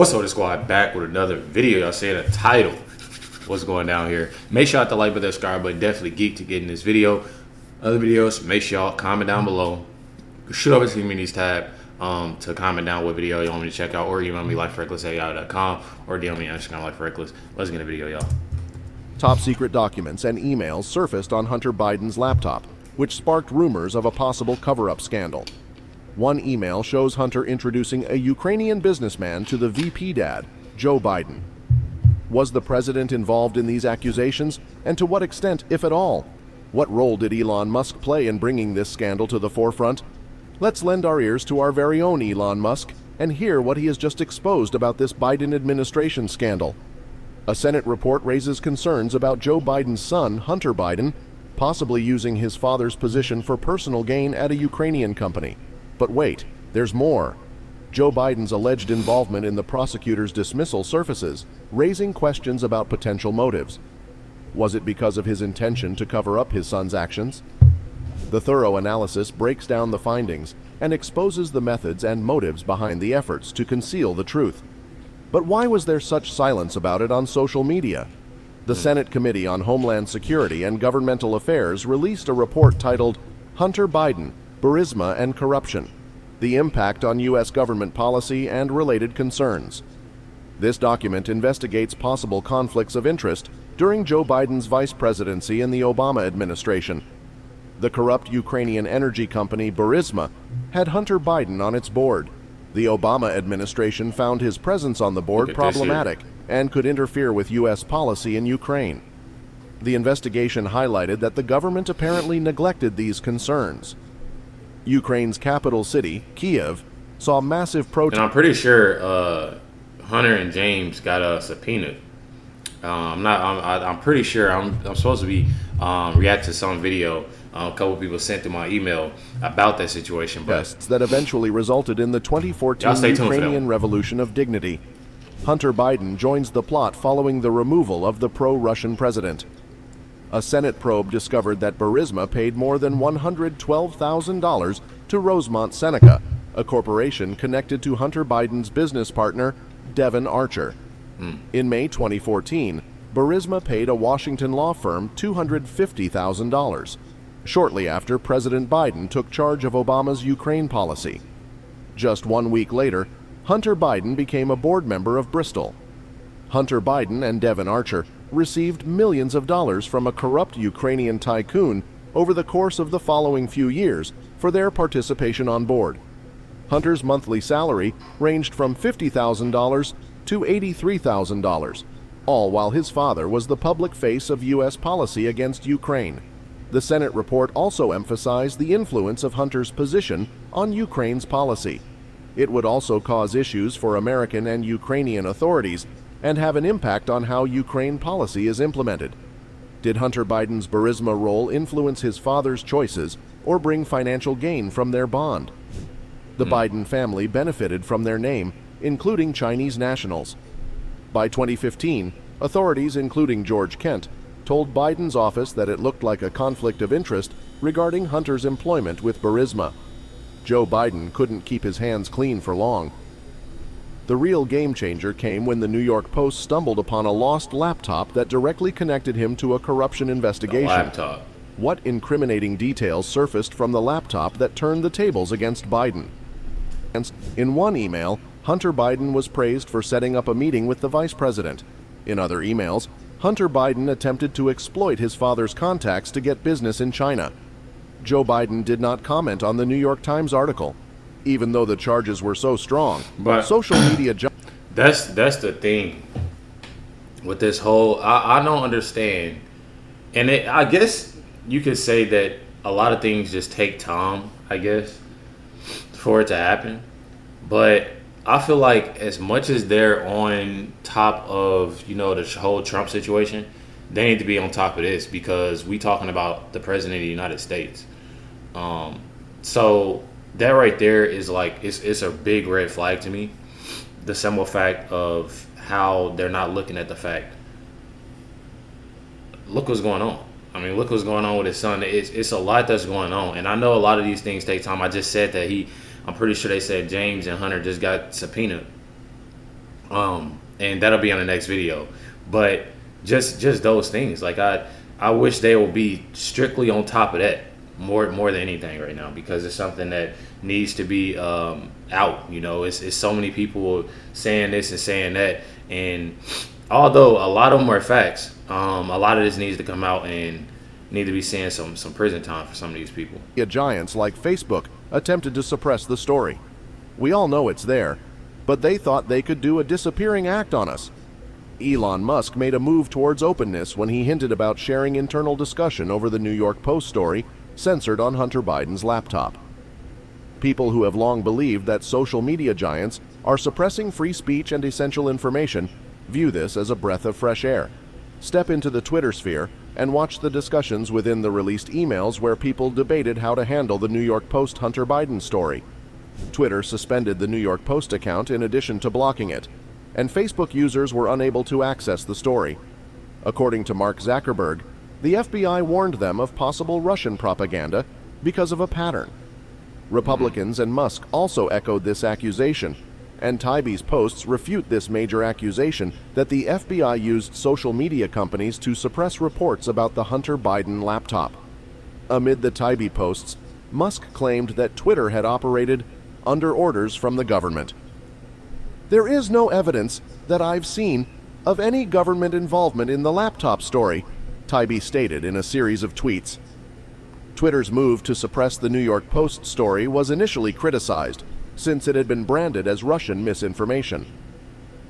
What's up, the squad? Back with another video. Y'all seeing the title. What's going down here? Make sure y'all hit the like button, subscribe button. Definitely geek to get in this video. Other videos, make sure y'all comment down below. Shoot over to the communities tab to comment down what video you want me to check out, or email me LifeWithRecklezz@yahoo.com, or DM me on Instagram LifeWithRecklezz. Let's get a video, y'all. Top secret documents and emails surfaced on Hunter Biden's laptop, which sparked rumors of a possible cover-up scandal. One email shows Hunter introducing a Ukrainian businessman to the VP dad, Joe Biden. Was the president involved in these accusations, and to what extent, if at all? What role did Elon Musk play in bringing this scandal to the forefront? Let's lend our ears to our very own Elon Musk and hear what he has just exposed about this Biden administration scandal. A Senate report raises concerns about Joe Biden's son, Hunter Biden, possibly using his father's position for personal gain at a Ukrainian company. But wait, there's more. Joe Biden's alleged involvement in the prosecutor's dismissal surfaces, raising questions about potential motives. Was it because of his intention to cover up his son's actions? The thorough analysis breaks down the findings and exposes the methods and motives behind the efforts to conceal the truth. But why was there such silence about it on social media? The Senate Committee on Homeland Security and Governmental Affairs released a report titled Hunter Biden, Burisma and Corruption: The Impact on U.S. Government Policy and Related Concerns. This document investigates possible conflicts of interest during Joe Biden's vice presidency in the Obama administration. The corrupt Ukrainian energy company Burisma had Hunter Biden on its board. The Obama administration found his presence on the board problematic and could interfere with U.S. policy in Ukraine. The investigation highlighted that the government apparently neglected these concerns. Ukraine's capital city, Kiev, saw massive protests. And I'm pretty sure Hunter and James got subpoenaed. I'm pretty sure I'm supposed to be react to some video a couple people sent through my email about that situation. But that eventually resulted in the 2014 Ukrainian Revolution of Dignity. Hunter Biden joins the plot following the removal of the pro-Russian president. A Senate probe discovered that Burisma paid more than $112,000 to Rosemont Seneca, a corporation connected to Hunter Biden's business partner, Devon Archer. In May 2014, Burisma paid a Washington law firm $250,000, shortly after President Biden took charge of Obama's Ukraine policy. Just 1 week later, Hunter Biden became a board member of Bristol. Hunter Biden and Devon Archer received millions of dollars from a corrupt Ukrainian tycoon over the course of the following few years for their participation on board. Hunter's monthly salary ranged from $50,000 to $83,000, all while his father was the public face of U.S. policy against Ukraine. The Senate report also emphasized the influence of Hunter's position on Ukraine's policy. It would also cause issues for American and Ukrainian authorities and have an impact on how Ukraine policy is implemented. Did Hunter Biden's Burisma role influence his father's choices or bring financial gain from their bond? The Biden family benefited from their name, including Chinese nationals. By 2015, authorities, including George Kent, told Biden's office that it looked like a conflict of interest regarding Hunter's employment with Burisma. Joe Biden couldn't keep his hands clean for long. The real game changer came when the New York Post stumbled upon a lost laptop that directly connected him to a corruption investigation. What incriminating details surfaced from the laptop that turned the tables against Biden? In one email, Hunter Biden was praised for setting up a meeting with the vice president. In other emails, Hunter Biden attempted to exploit his father's contacts to get business in China. Joe Biden did not comment on the New York Times article, even though the charges were so strong. But social media that's the thing with this whole, I don't understand. And I guess you could say that a lot of things just take time, I guess, for it to happen. But I feel like as much as they're on top of, the whole Trump situation, they need to be on top of this, because we talking about the president of the United States. So that right there is like, it's a big red flag to me. The simple fact of how they're not looking at the fact. Look what's going on. I mean, look what's going on with his son. It's a lot that's going on. And I know a lot of these things take time. I just said that I'm pretty sure they said James and Hunter just got subpoenaed. And that'll be on the next video. But just those things, like I wish they will be strictly on top of that more than anything right now, because it's something that needs to be out. You know, it's so many people saying this and saying that, and although a lot of them are facts, a lot of this needs to come out and need to be seeing some prison time for some of these people. Giants like Facebook attempted to suppress the story. We all know it's there, but they thought they could do a disappearing act on us. Elon Musk made a move towards openness when he hinted about sharing internal discussion over the New York Post story censored on Hunter Biden's laptop. People who have long believed that social media giants are suppressing free speech and essential information view this as a breath of fresh air. Step into the Twitter sphere and watch the discussions within the released emails where people debated how to handle the New York Post Hunter Biden story. Twitter suspended the New York Post account in addition to blocking it, and Facebook users were unable to access the story. According to Mark Zuckerberg, the FBI warned them of possible Russian propaganda because of a pattern. Republicans and Musk also echoed this accusation, and Taibbi's posts refute this major accusation that the FBI used social media companies to suppress reports about the Hunter Biden laptop. Amid the Taibbi posts, Musk claimed that Twitter had operated under orders from the government. There is no evidence that I've seen of any government involvement in the laptop story, Taibbi stated in a series of tweets. Twitter's move to suppress the New York Post story was initially criticized, since it had been branded as Russian misinformation.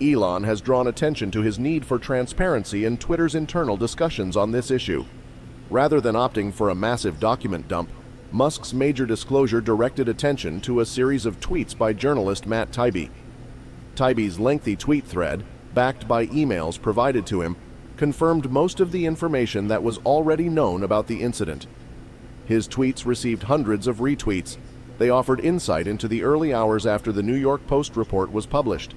Elon has drawn attention to his need for transparency in Twitter's internal discussions on this issue. Rather than opting for a massive document dump, Musk's major disclosure directed attention to a series of tweets by journalist Matt Taibbi. Taibbi's lengthy tweet thread, backed by emails provided to him, confirmed most of the information that was already known about the incident. His tweets received hundreds of retweets. They offered insight into the early hours after the New York Post report was published.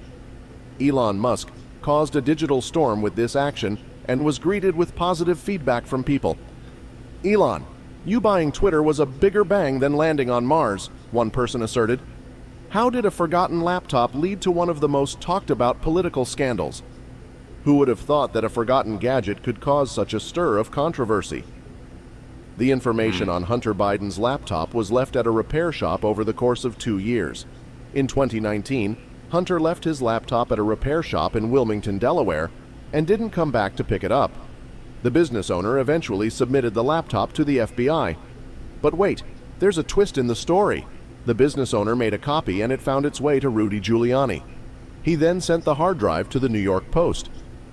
Elon Musk caused a digital storm with this action and was greeted with positive feedback from people. Elon, you buying Twitter was a bigger bang than landing on Mars, one person asserted. How did a forgotten laptop lead to one of the most talked about political scandals? Who would have thought that a forgotten gadget could cause such a stir of controversy? The information on Hunter Biden's laptop was left at a repair shop over the course of 2 years. In 2019, Hunter left his laptop at a repair shop in Wilmington, Delaware, and didn't come back to pick it up. The business owner eventually submitted the laptop to the FBI. But wait, there's a twist in the story. The business owner made a copy and it found its way to Rudy Giuliani. He then sent the hard drive to the New York Post.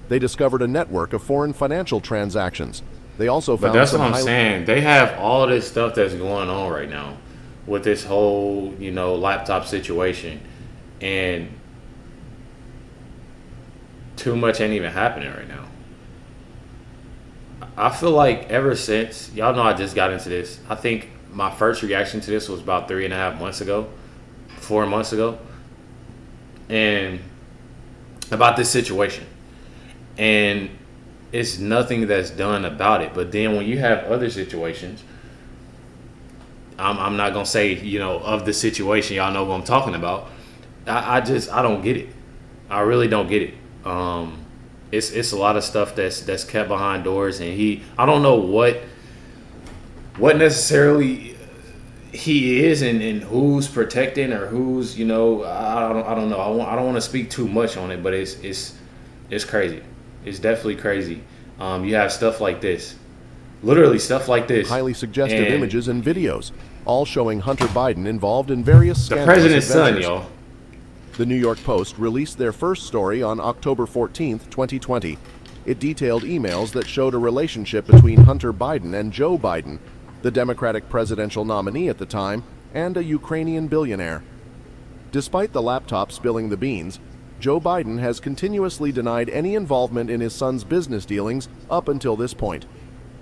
They discovered a network of foreign financial transactions. They also found. But that's what I'm saying. They have all this stuff that's going on right now with this whole, laptop situation, and too much ain't even happening right now. I feel like ever since, y'all know I just got into this, I think my first reaction to this was about 3.5 months ago, 4 months ago, and about this situation. And it's nothing that's done about it. But then when you have other situations, I'm not going to say, of the situation, y'all know what I'm talking about. I don't get it. I really don't get it. It's a lot of stuff that's kept behind doors, and I don't know what necessarily he is and who's protecting or who's, I don't know. I don't want to speak too much on it, but it's crazy. It's definitely crazy. You have stuff like this, literally stuff like this, highly suggestive images and videos, all showing Hunter Biden involved in various scandalous the president's adventures. son, y'all. The New York Post released their first story on October 14, 2020. It detailed emails that showed a relationship between Hunter Biden and Joe Biden, the Democratic presidential nominee at the time, and a Ukrainian billionaire. Despite the laptop spilling the beans, Joe Biden has continuously denied any involvement in his son's business dealings up until this point.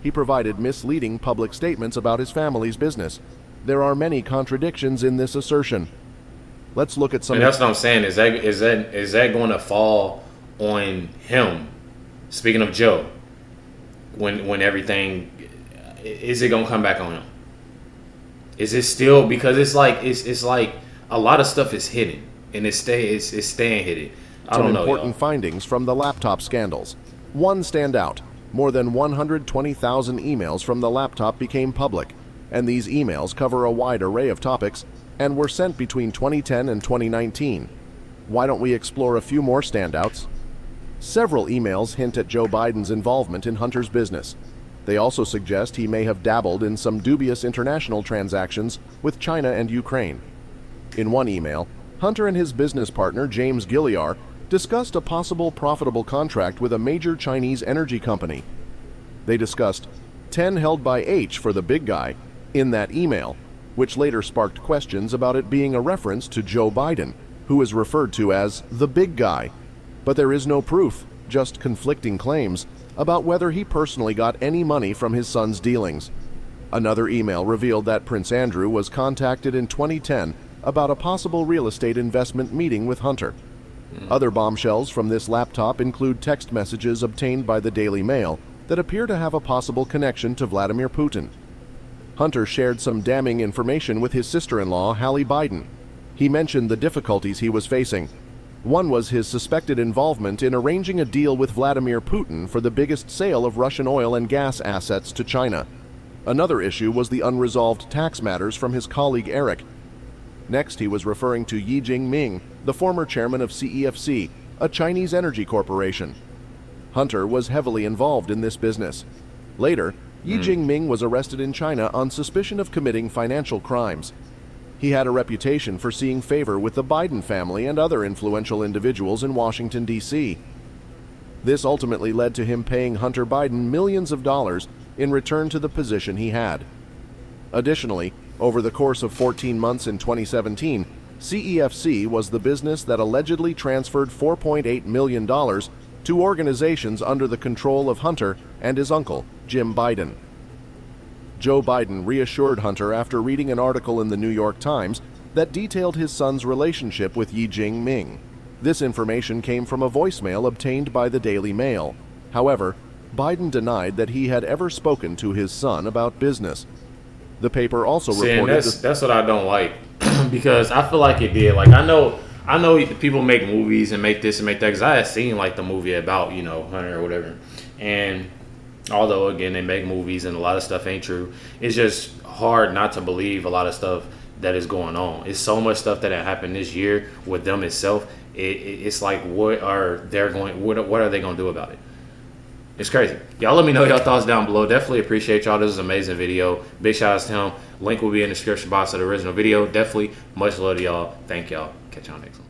He provided misleading public statements about his family's business. There are many contradictions in this assertion. Let's look at some. And that's what I'm saying. Is that going to fall on him? Speaking of Joe, when everything, is it going to come back on him? Is it still, because it's like a lot of stuff is hidden and it's staying hidden. Some important findings from the laptop scandals. One stand out. More than 120,000 emails from the laptop became public, and these emails cover a wide array of topics and were sent between 2010 and 2019. Why don't we explore a few more standouts? Several emails hint at Joe Biden's involvement in Hunter's business. They also suggest he may have dabbled in some dubious international transactions with China and Ukraine. In one email, Hunter and his business partner, James Gilliar, discussed a possible profitable contract with a major Chinese energy company. They discussed 10 held by H for the big guy in that email, which later sparked questions about it being a reference to Joe Biden, who is referred to as the big guy. But there is no proof, just conflicting claims about whether he personally got any money from his son's dealings. Another email revealed that Prince Andrew was contacted in 2010 about a possible real estate investment meeting with Hunter. Other bombshells from this laptop include text messages obtained by the Daily Mail that appear to have a possible connection to Vladimir Putin. Hunter shared some damning information with his sister-in-law, Hallie Biden. He mentioned the difficulties he was facing. One was his suspected involvement in arranging a deal with Vladimir Putin for the biggest sale of Russian oil and gas assets to China. Another issue was the unresolved tax matters from his colleague Eric. Next, he was referring to Yi Jingming, the former chairman of CEFC, a Chinese energy corporation. Hunter was heavily involved in this business. Later, Yi Jingming was arrested in China on suspicion of committing financial crimes. He had a reputation for seeing favor with the Biden family and other influential individuals in Washington, D.C. This ultimately led to him paying Hunter Biden millions of dollars in return to the position he had. Additionally, over the course of 14 months in 2017, CEFC was the business that allegedly transferred $4.8 million to organizations under the control of Hunter and his uncle, Jim Biden. Joe Biden reassured Hunter after reading an article in the New York Times that detailed his son's relationship with Yi Jingming. This information came from a voicemail obtained by the Daily Mail. However, Biden denied that he had ever spoken to his son about business. The paper also reported that's what I don't like because I feel like it did. Like I know people make movies and make this and make that because I had seen like the movie about Hunter or whatever, and although again they make movies and a lot of stuff ain't true, it's just hard not to believe a lot of stuff that is going on. It's so much stuff that happened this year with them itself. It's like what are they gonna do about it? It's crazy. Y'all let me know your thoughts down below. Definitely appreciate y'all. This is an amazing video. Big shout outs to him. Link will be in the description box of the original video. Definitely much love to y'all. Thank y'all. Catch y'all next one.